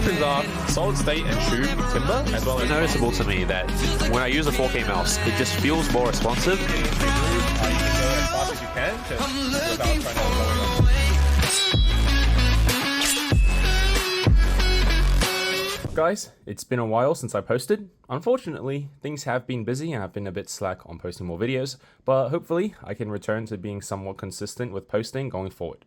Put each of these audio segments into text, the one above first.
options are solid state and true timber, as well as... It's noticeable to me that when I use a 4K mouse, it just feels more responsive. You can go as fast as you can, just without trying to go on. Guys, it's been a while since I posted. Unfortunately, things have been busy and I've been a bit slack on posting more videos, but hopefully I can return to being somewhat consistent with posting going forward.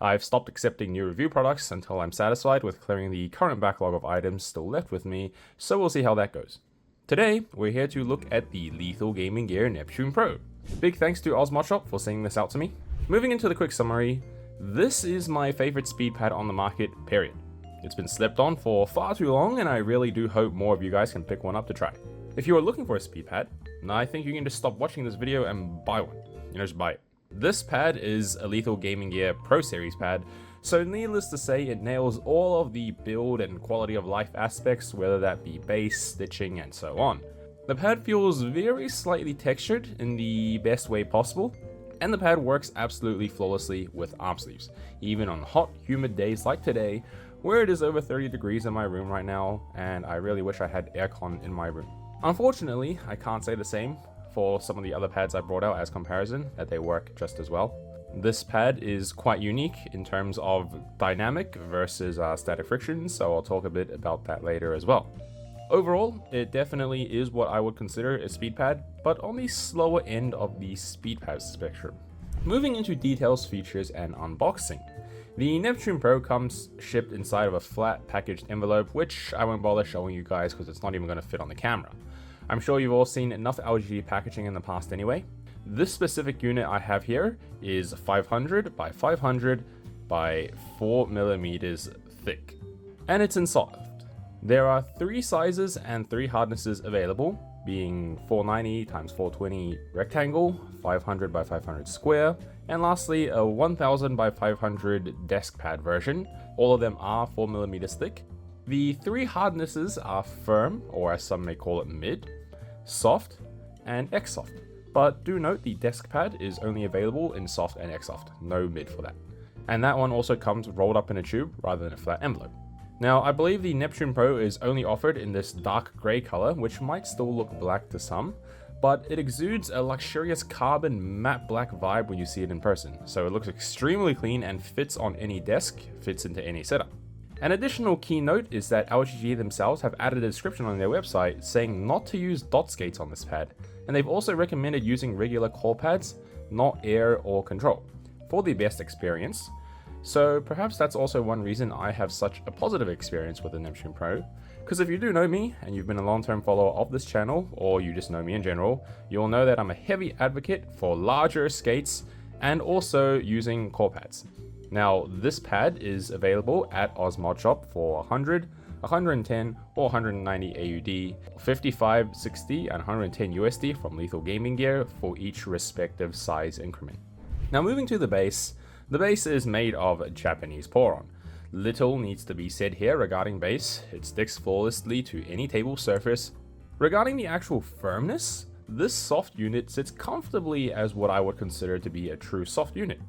I've stopped accepting new review products until I'm satisfied with clearing the current backlog of items still left with me, so we'll see how that goes. Today, we're here to look at the lethal gaming gear Neptune Pro. Big thanks to Ausmodshop for sending this out to me. Moving into the quick summary, this is my favorite speed pad on the market, period. It's been slept on for far too long, and I really do hope more of you guys can pick one up to try. If you are looking for a speed pad, I think you can just stop watching this video and buy one. Just buy it. This pad is a Lethal Gaming Gear Pro Series pad, so needless to say, it nails all of the build and quality of life aspects, whether that be base, stitching, and so on. The pad feels very slightly textured in the best way possible, and the pad works absolutely flawlessly with arm sleeves, even on hot, humid days like today, where it is over 30 degrees in my room right now, and I really wish I had aircon in my room. Unfortunately, I can't say the same for some of the other pads I brought out as comparison, that they work just as well. This pad is quite unique in terms of dynamic versus static friction, so I'll talk a bit about that later as well. Overall, it definitely is what I would consider a speed pad, but on the slower end of the speed pad spectrum. Moving into details, features, and unboxing. The Neptune Pro comes shipped inside of a flat packaged envelope, which I won't bother showing you guys because it's not even going to fit on the camera. I'm sure you've all seen enough LGG packaging in the past anyway. This specific unit I have here is 500 by 500 by 4 millimeters thick, and it's in soft. There are 3 sizes and 3 hardnesses available, being 490 x 420 rectangle, 500 by 500 square, and lastly a 1000 by 500 desk pad version. All of them are 4 millimeters thick. The 3 hardnesses are firm, or as some may call it mid, soft, and X-soft. But do note the desk pad is only available in soft and X-soft, no mid for that. And that one also comes rolled up in a tube rather than a flat envelope. Now, I believe the Neptune Pro is only offered in this dark grey color, which might still look black to some, but it exudes a luxurious carbon matte black vibe when you see it in person, so it looks extremely clean and fits on any desk, fits into any setup. An additional key note is that LGG themselves have added a description on their website saying not to use dot skates on this pad, and they've also recommended using regular core pads, not air or control, for the best experience. So perhaps that's also one reason I have such a positive experience with the Neptune Pro, because if you do know me and you've been a long-term follower of this channel, or you just know me in general, you'll know that I'm a heavy advocate for larger skates and also using core pads. Now, this pad is available at Ausmodshop for 100, 110 or 190 AUD, 55, 60 and 110 USD from Lethal Gaming Gear for each respective size increment. Now moving to the base is made of Japanese poron. Little needs to be said here regarding base, it sticks flawlessly to any table surface. Regarding the actual firmness, this soft unit sits comfortably as what I would consider to be a true soft unit.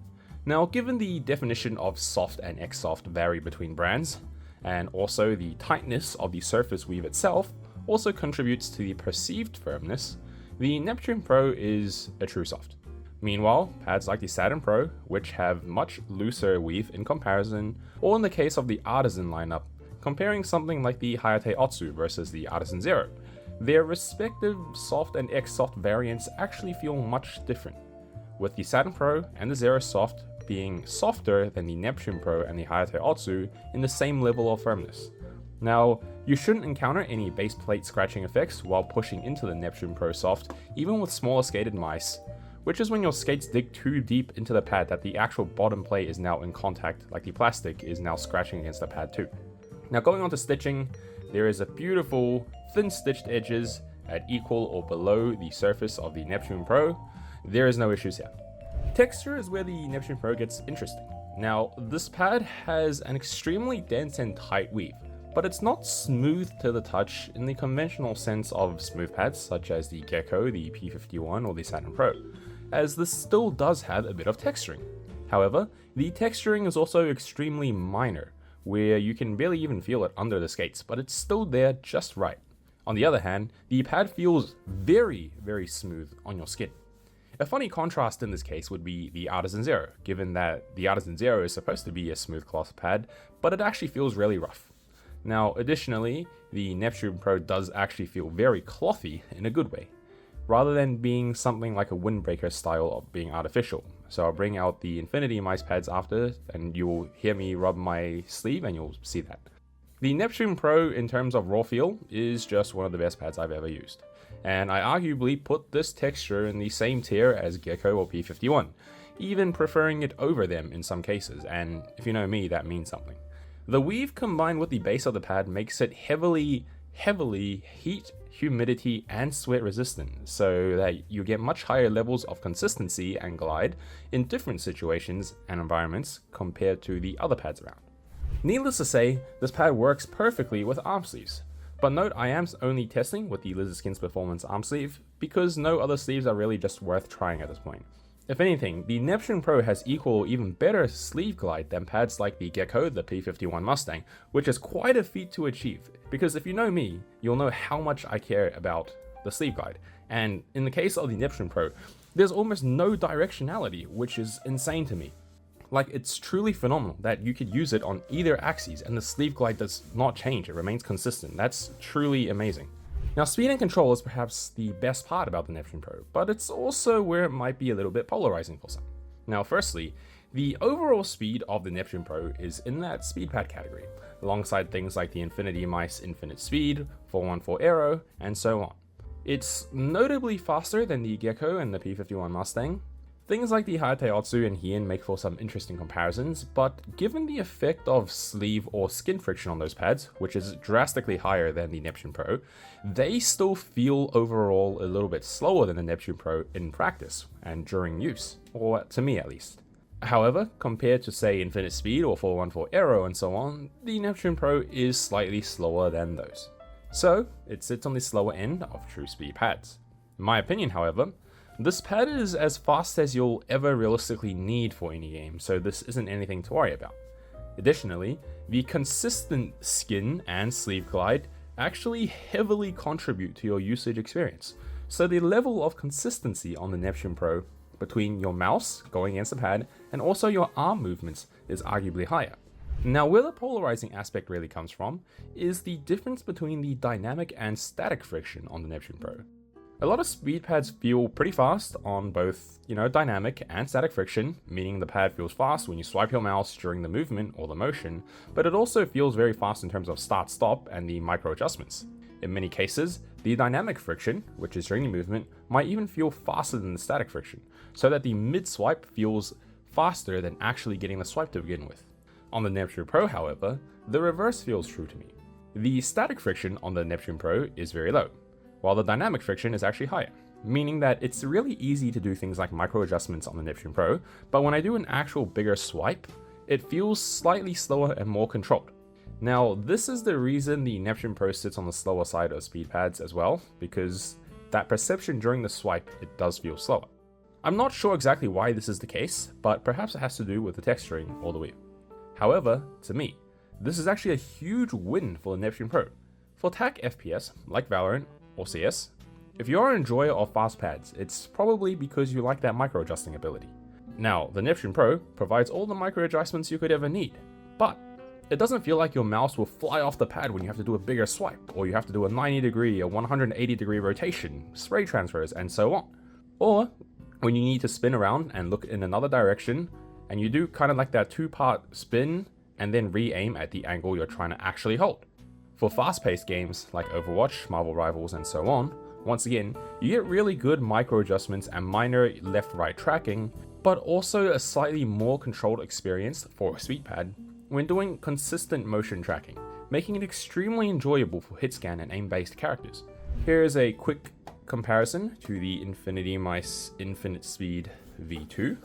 Now, given the definition of soft and X-soft vary between brands, and also the tightness of the surface weave itself also contributes to the perceived firmness, the Neptune Pro is a true soft. Meanwhile, pads like the Saturn Pro, which have much looser weave in comparison, or in the case of the Artisan lineup, comparing something like the Hayate Otsu versus the Artisan Zero, their respective soft and X-soft variants actually feel much different, with the Saturn Pro and the Zero Soft being softer than the Neptune Pro and the Hayate Otsu in the same level of firmness. Now, you shouldn't encounter any base plate scratching effects while pushing into the Neptune Pro Soft, even with smaller skated mice, which is when your skates dig too deep into the pad that the actual bottom plate is now in contact, like the plastic is now scratching against the pad too. Now going on to stitching, there is a beautiful thin stitched edges at equal or below the surface of the Neptune Pro. There is no issues here. Texture is where the Neptune Pro gets interesting. Now, this pad has an extremely dense and tight weave, but it's not smooth to the touch in the conventional sense of smooth pads such as the Gecko, the P51 or the Saturn Pro, as this still does have a bit of texturing. However, the texturing is also extremely minor, where you can barely even feel it under the skates, but it's still there just right. On the other hand, the pad feels very, very smooth on your skin. A funny contrast in this case would be the Artisan Zero, given that the Artisan Zero is supposed to be a smooth cloth pad, but it actually feels really rough. Now, additionally, the Neptune Pro does actually feel very clothy in a good way, rather than being something like a windbreaker style of being artificial. So I'll bring out the Infinity mice pads after, and you'll hear me rub my sleeve and you'll see that. The Neptune Pro, in terms of raw feel, is just one of the best pads I've ever used. And I arguably put this texture in the same tier as Gecko or P51, even preferring it over them in some cases, and if you know me, that means something. The weave combined with the base of the pad makes it heavily heat, humidity, and sweat resistant, so that you get much higher levels of consistency and glide in different situations and environments compared to the other pads around. Needless to say, this pad works perfectly with arm sleeves. But note, I am only testing with the Lizard Skins Performance arm sleeve, because no other sleeves are really just worth trying at this point. If anything, the Neptune Pro has equal or even better sleeve glide than pads like the Gecko, the P51 Mustang, which is quite a feat to achieve, because if you know me, you'll know how much I care about the sleeve glide. And in the case of the Neptune Pro, there's almost no directionality, which is insane to me. Like, it's truly phenomenal that you could use it on either axes and the sleeve glide does not change, it remains consistent. That's truly amazing. Now, speed and control is perhaps the best part about the Neptune Pro, but it's also where it might be a little bit polarizing for some. Now, firstly, the overall speed of the Neptune Pro is in that speed pad category, alongside things like the Infinity Mice Infinite Speed, 414 Aero, and so on. It's notably faster than the Gecko and the P51 Mustang. Things like the Hayateotsu and Hien make for some interesting comparisons, but given the effect of sleeve or skin friction on those pads, which is drastically higher than the Neptune Pro, they still feel overall a little bit slower than the Neptune Pro in practice and during use, or to me at least. However, compared to say Infinite Speed or 414 Aero and so on, the Neptune Pro is slightly slower than those. So, it sits on the slower end of true speed pads. In my opinion, however, this pad is as fast as you'll ever realistically need for any game, so this isn't anything to worry about. Additionally, the consistent skin and sleeve glide actually heavily contribute to your usage experience, so the level of consistency on the Neptune Pro between your mouse going against the pad and also your arm movements is arguably higher. Now, where the polarizing aspect really comes from is the difference between the dynamic and static friction on the Neptune Pro. A lot of speed pads feel pretty fast on both, dynamic and static friction, meaning the pad feels fast when you swipe your mouse during the movement or the motion, but it also feels very fast in terms of start-stop and the micro adjustments. In many cases, the dynamic friction, which is during the movement, might even feel faster than the static friction, so that the mid-swipe feels faster than actually getting the swipe to begin with. On the Neptune Pro, however, the reverse feels true to me. The static friction on the Neptune Pro is very low, while the dynamic friction is actually higher, meaning that it's really easy to do things like micro adjustments on the Neptune Pro, but when I do an actual bigger swipe, it feels slightly slower and more controlled. Now, this is the reason the Neptune Pro sits on the slower side of speed pads as well, because that perception during the swipe, it does feel slower. I'm not sure exactly why this is the case, but perhaps it has to do with the texturing or the weave. However, to me, this is actually a huge win for the Neptune Pro. For TAC FPS, like Valorant or CS, if you're an enjoyer of fast pads, it's probably because you like that micro adjusting ability. Now, the Neptune Pro provides all the micro adjustments you could ever need, but it doesn't feel like your mouse will fly off the pad when you have to do a bigger swipe, or you have to do a 90 degree or 180 degree rotation, spray transfers, and so on. Or when you need to spin around and look in another direction, and you do kind of like that two-part spin and then re-aim at the angle you're trying to actually hold. For fast-paced games like Overwatch, Marvel Rivals, and so on, once again, you get really good micro adjustments and minor left-right tracking, but also a slightly more controlled experience for a speed pad when doing consistent motion tracking, making it extremely enjoyable for hit scan and aim-based characters. Here is a quick comparison to the Infinity Mice Infinite Speed V2.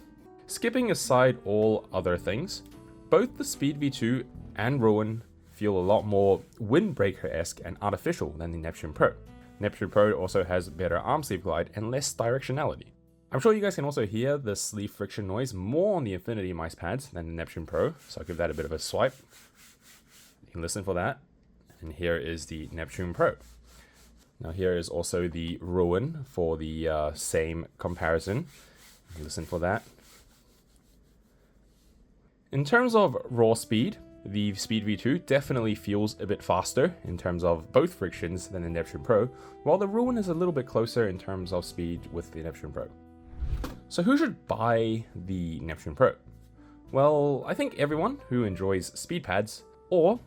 Skipping aside all other things, both the Speed V2 and Ruin feel a lot more windbreaker-esque and artificial than the Neptune Pro. Neptune Pro also has better arm sleeve glide and less directionality. I'm sure you guys can also hear the sleeve friction noise more on the Infinity Mice pads than the Neptune Pro, so I'll give that a bit of a swipe. You can listen for that. And here is the Neptune Pro. Now here is also the Ruin for the same comparison. Listen for that. In terms of raw speed, the Speed V2 definitely feels a bit faster in terms of both frictions than the Neptune Pro, while the Ruin is a little bit closer in terms of speed with the Neptune Pro. So who should buy the Neptune Pro? Well, I think everyone who enjoys speed pads or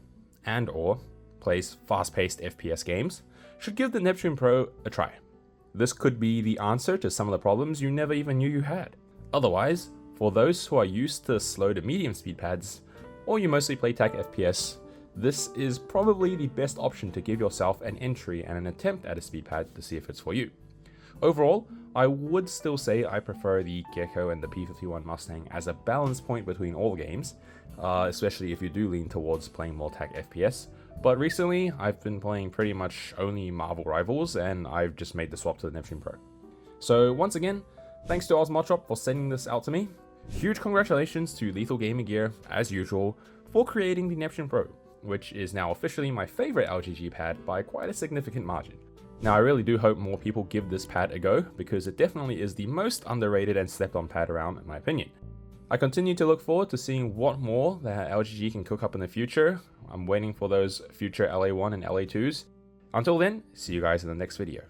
plays fast-paced FPS games should give the Neptune Pro a try. This could be the answer to some of the problems you never even knew you had. Otherwise, for those who are used to slow to medium speed pads, or you mostly play TAC FPS, this is probably the best option to give yourself an entry and an attempt at a speed pad to see if it's for you. Overall, I would still say I prefer the Gecko and the P51 Mustang as a balance point between all games, especially if you do lean towards playing more TAC FPS. But recently, I've been playing pretty much only Marvel Rivals, and I've just made the swap to the Neptune Pro. So once again, thanks to Ausmodshop for sending this out to me. Huge congratulations to Lethal Gaming Gear, as usual, for creating the Neptune Pro, which is now officially my favorite LGG pad by quite a significant margin. Now I really do hope more people give this pad a go, because it definitely is the most underrated and slept on pad around in my opinion. I continue to look forward to seeing what more that LGG can cook up in the future. I'm waiting for those future LA1 and LA2s. Until then, see you guys in the next video.